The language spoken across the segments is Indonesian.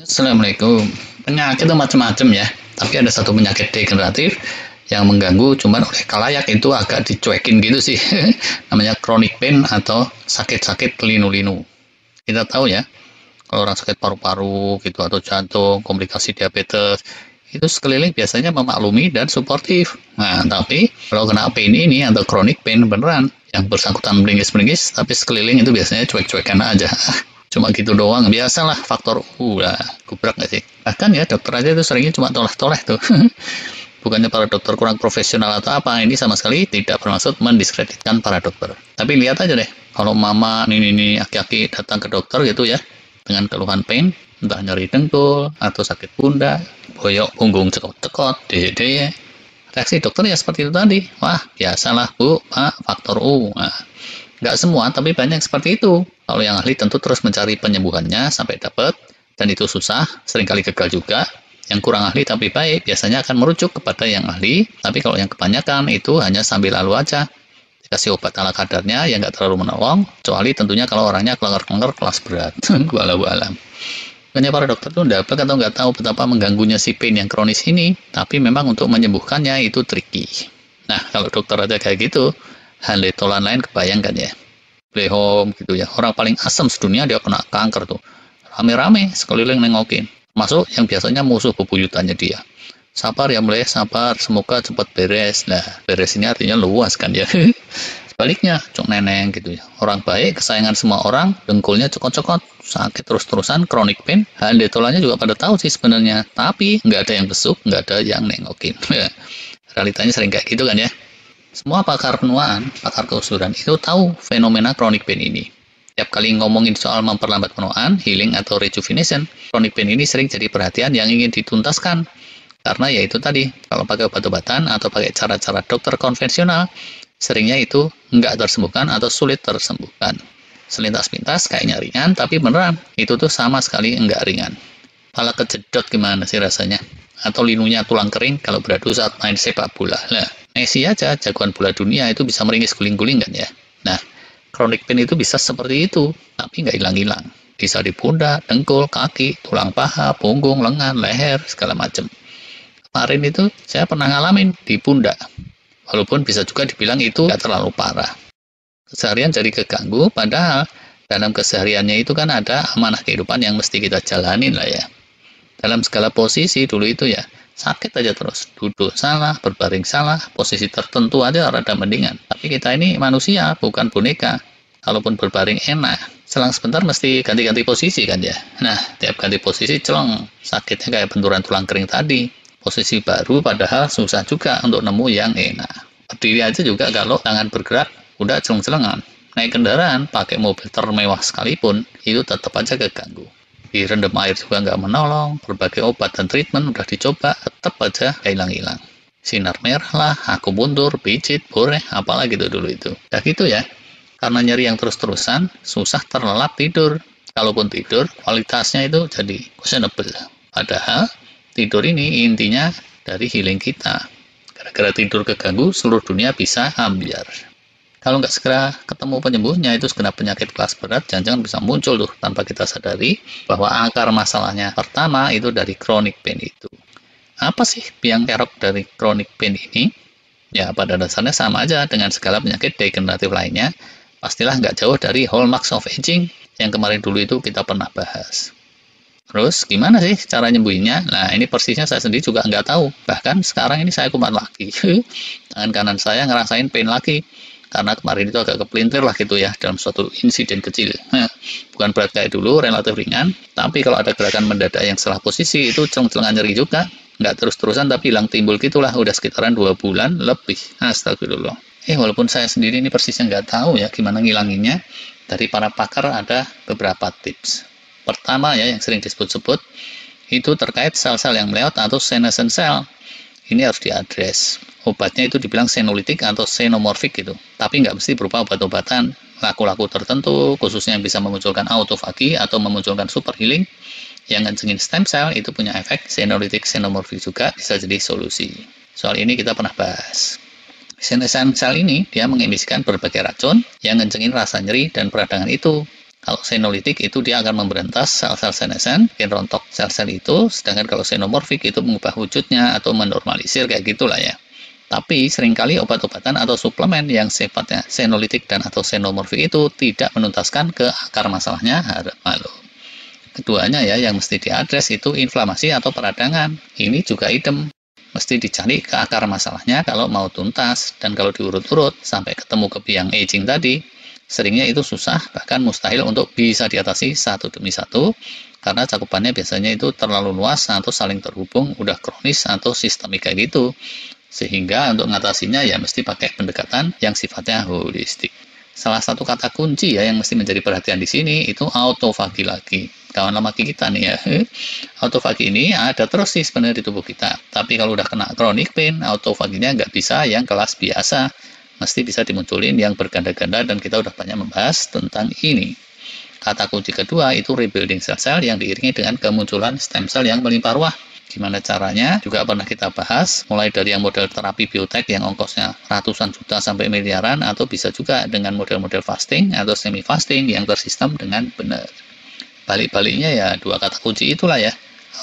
Assalamualaikum. Penyakit itu macam-macam ya, tapi ada satu penyakit degeneratif yang mengganggu, cuman oleh kalayak itu agak dicuekin gitu sih. Namanya chronic pain atau sakit-sakit linu-linu. Kita tahu ya, kalau orang sakit paru-paru gitu atau jantung, komplikasi diabetes, itu sekeliling biasanya memaklumi dan suportif. Nah, tapi kalau kena pain ini atau chronic pain beneran, yang bersangkutan meringis-meringis, tapi sekeliling itu biasanya cuek-cuekan aja. Cuma gitu doang, biasalah faktor lah, gubrak nggak sih? Bahkan ya dokter aja itu seringnya cuma toleh-toleh tuh. Bukannya para dokter kurang profesional atau apa, ini sama sekali tidak bermaksud mendiskreditkan para dokter. Tapi lihat aja deh, kalau mama ini aki-aki datang ke dokter gitu ya, dengan keluhan pain, entah nyeri dengkul, atau sakit pundak, boyok punggung cekot-cekot, deye-deye, reaksi dokter ya seperti itu tadi. Wah, biasalah bu, pak, faktor U. Nah, nggak semua, tapi banyak seperti itu. Kalau yang ahli tentu terus mencari penyembuhannya sampai dapat, dan itu susah, seringkali gagal juga. Yang kurang ahli tapi baik, biasanya akan merujuk kepada yang ahli, tapi kalau yang kebanyakan itu hanya sambil lalu aja. Dikasih obat ala kadarnya yang nggak terlalu menolong, kecuali tentunya kalau orangnya kelengar-kelengar kelas berat. Walau alam. Makanya para dokter tuh dapat atau nggak tahu betapa mengganggunya si pain yang kronis ini, tapi memang untuk menyembuhkannya itu tricky. Nah, kalau dokter aja kayak gitu, hal tolan lain kebayangkan ya. Play home gitu ya. Orang paling asam sedunia dia kena kanker tuh. Rame-rame sekeliling nengokin. Masuk yang biasanya musuh bebuyutannya dia. Sabar ya mulai sabar, semoga cepat beres. Nah, beres ini artinya luas kan ya. Sebaliknya, cok neneng gitu ya. Orang baik, kesayangan semua orang, dengkulnya cokot-cokot, sakit terus-terusan, chronic pain. Handetolannya juga pada tahu sih sebenarnya. Tapi nggak ada yang besuk, nggak ada yang nengokin. Realitanya sering kayak gitu kan ya. Semua pakar penuaan, pakar keusuran itu tahu fenomena chronic pain ini. Tiap kali ngomongin soal memperlambat penuaan, healing atau rejuvenation, chronic pain ini sering jadi perhatian yang ingin dituntaskan. Karena ya itu tadi, kalau pakai obat-obatan atau pakai cara-cara dokter konvensional, seringnya itu nggak tersembuhkan atau sulit tersembuhkan. Selintas-pintas kayaknya ringan, tapi beneran, itu tuh sama sekali nggak ringan. Pala kejedot gimana sih rasanya? Atau linunya tulang kering kalau beradu saat main sepak bola. Nah, Messi aja, jagoan bola dunia itu bisa meringis guling-guling kan ya. Nah, chronic pain itu bisa seperti itu, tapi nggak hilang-hilang. Bisa di pundak, dengkul, kaki, tulang paha, punggung, lengan, leher, segala macam. Kemarin itu saya pernah ngalamin di pundak. Walaupun bisa juga dibilang itu nggak terlalu parah. Keseharian jadi keganggu, padahal dalam kesehariannya itu kan ada amanah kehidupan yang mesti kita jalanin lah ya. Dalam segala posisi dulu itu ya, sakit aja terus. Duduk salah, berbaring salah, posisi tertentu aja rada mendingan. Tapi kita ini manusia, bukan boneka. Kalaupun berbaring enak, selang sebentar mesti ganti-ganti posisi kan ya. Nah, tiap ganti posisi celeng, sakitnya kayak benturan tulang kering tadi. Posisi baru padahal susah juga untuk nemu yang enak. Berdiri aja juga kalau tangan bergerak, udah celeng-celengan. Naik kendaraan, pakai mobil termewah sekalipun, itu tetap aja keganggu. Direndam air juga nggak menolong, berbagai obat dan treatment udah dicoba, tetap aja hilang-hilang. Sinar merah lah, aku mundur, pijit, boreh, apalagi itu dulu itu. Ya gitu ya, karena nyeri yang terus-terusan, susah terlelap tidur. Kalaupun tidur, kualitasnya itu jadi questionable. Padahal, tidur ini intinya dari healing kita. Gara-gara tidur keganggu, seluruh dunia bisa ambiar. Kalau nggak segera ketemu penyembuhnya, itu segenap penyakit kelas berat, jangan-jangan bisa muncul tuh tanpa kita sadari bahwa akar masalahnya pertama itu dari chronic pain itu. Apa sih biang kerok dari chronic pain ini? Ya, pada dasarnya sama aja dengan segala penyakit degeneratif lainnya. Pastilah nggak jauh dari hallmarks of aging yang kemarin dulu itu kita pernah bahas. Terus gimana sih cara nyembuhinnya? Nah, ini persisnya saya sendiri juga nggak tahu. Bahkan sekarang ini saya kumat lagi. Tangan kanan saya ngerasain pain lagi. Karena kemarin itu agak kepelintir lah gitu ya, dalam suatu insiden kecil. Bukan berat kayak dulu, relatif ringan. Tapi kalau ada gerakan mendadak yang salah posisi, itu celeng-celengan nyeri juga. Nggak terus-terusan, tapi hilang timbul gitulah. Udah sekitaran 2 bulan lebih. Astagfirullah. Walaupun saya sendiri ini persisnya nggak tahu ya gimana ngilanginnya. Dari para pakar ada beberapa tips. Pertama ya, yang sering disebut-sebut, itu terkait sel-sel yang meleot atau senescent cell. Ini harus diadres. Obatnya itu dibilang senolitik atau xenomorphic gitu. Tapi nggak mesti berupa obat-obatan. Laku-laku tertentu, khususnya yang bisa memunculkan autofagi atau memunculkan super healing, yang ngencengin stem cell itu punya efek senolitik xenomorphic juga bisa jadi solusi. Soal ini kita pernah bahas. Senescent cell ini dia mengemisikan berbagai racun yang ngencengin rasa nyeri dan peradangan itu. Kalau senolytik itu dia akan memberantas sel-sel senescent, bikin rontok sel-sel itu, sedangkan kalau xenomorphic itu mengubah wujudnya atau menormalisir kayak gitulah ya. Tapi seringkali obat-obatan atau suplemen yang sifatnya senolytik dan atau xenomorphic itu tidak menuntaskan ke akar masalahnya, harap maklum. Keduanya ya yang mesti diadres itu inflamasi atau peradangan. Ini juga idem. Mesti dicari ke akar masalahnya kalau mau tuntas, dan kalau diurut-urut sampai ketemu ke biang aging tadi, seringnya itu susah, bahkan mustahil untuk bisa diatasi satu demi satu, karena cakupannya biasanya itu terlalu luas atau saling terhubung, udah kronis atau sistemik kayak gitu. Sehingga untuk mengatasinya ya mesti pakai pendekatan yang sifatnya holistik. Salah satu kata kunci ya yang mesti menjadi perhatian di sini itu autofagi lagi. Kawan lama kita nih ya. Autofagi ini ada terus sih sebenarnya di tubuh kita. Tapi kalau udah kena chronic pain, autofaginya nggak bisa yang kelas biasa. Mesti bisa dimunculin yang berganda-ganda, dan kita udah banyak membahas tentang ini. Kata kunci kedua itu rebuilding sel-sel yang diiringi dengan kemunculan stem cell yang melimpah ruah. Gimana caranya? Juga pernah kita bahas, mulai dari yang model terapi biotek yang ongkosnya ratusan juta sampai miliaran, atau bisa juga dengan model-model fasting atau semi-fasting yang tersistem dengan benar. Balik-baliknya ya dua kata kunci itulah ya,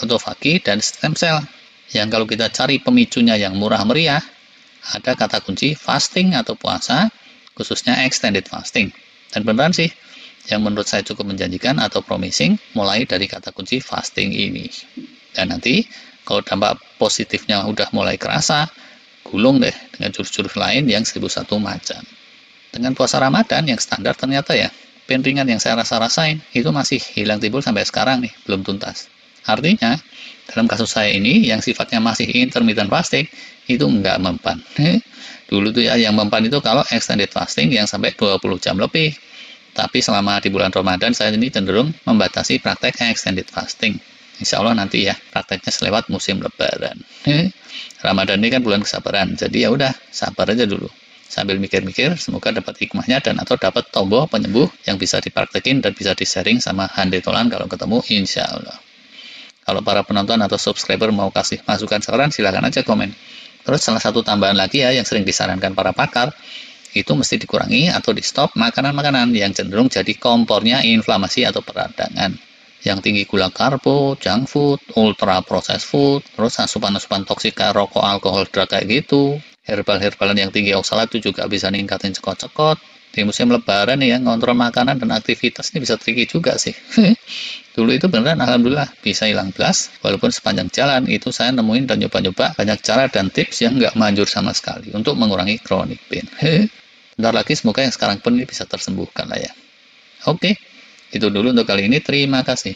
autofagi dan stem cell. Yang kalau kita cari pemicunya yang murah meriah, ada kata kunci fasting atau puasa, khususnya extended fasting. Dan beneran sih, yang menurut saya cukup menjanjikan atau promising, mulai dari kata kunci fasting ini. Dan nanti kalau dampak positifnya udah mulai kerasa, gulung deh dengan jurus-jurus lain yang 1001 macam. Dengan puasa Ramadan yang standar ternyata ya, pain ringan yang saya rasain itu masih hilang timbul sampai sekarang nih, belum tuntas. Artinya, dalam kasus saya ini yang sifatnya masih intermittent fasting itu nggak mempan. Dulu tuh ya yang mempan itu kalau extended fasting yang sampai 20 jam lebih. Tapi selama di bulan Ramadan saya ini cenderung membatasi praktek extended fasting. Insya Allah nanti ya prakteknya selewat musim lebaran. Ramadan ini kan bulan kesabaran, jadi ya udah sabar aja dulu. Sambil mikir-mikir, semoga dapat hikmahnya dan atau dapat tombol penyembuh yang bisa dipraktekin dan bisa di-sharing sama Hande Tolan kalau ketemu, insya Allah. Kalau para penonton atau subscriber mau kasih masukan saran, silahkan aja komen. Terus salah satu tambahan lagi ya yang sering disarankan para pakar, itu mesti dikurangi atau di-stop makanan-makanan yang cenderung jadi kompornya inflamasi atau peradangan. Yang tinggi gula karbo, junk food, ultra processed food, terus asupan-asupan toksik kayak rokok, alkohol, drug kayak gitu. Herbal-herbalan yang tinggi oksalat itu juga bisa ningkatin cekot-cekot. Di musim lebaran nih ya, ngontrol makanan dan aktivitas ini bisa tricky juga sih. Dulu itu beneran alhamdulillah bisa hilang belas, walaupun sepanjang jalan itu saya nemuin dan nyoba-nyoba banyak cara dan tips yang nggak manjur sama sekali untuk mengurangi chronic pain. Bentar lagi semoga yang sekarang pun ini bisa tersembuhkan lah ya. Oke. Itu dulu untuk kali ini. Terima kasih.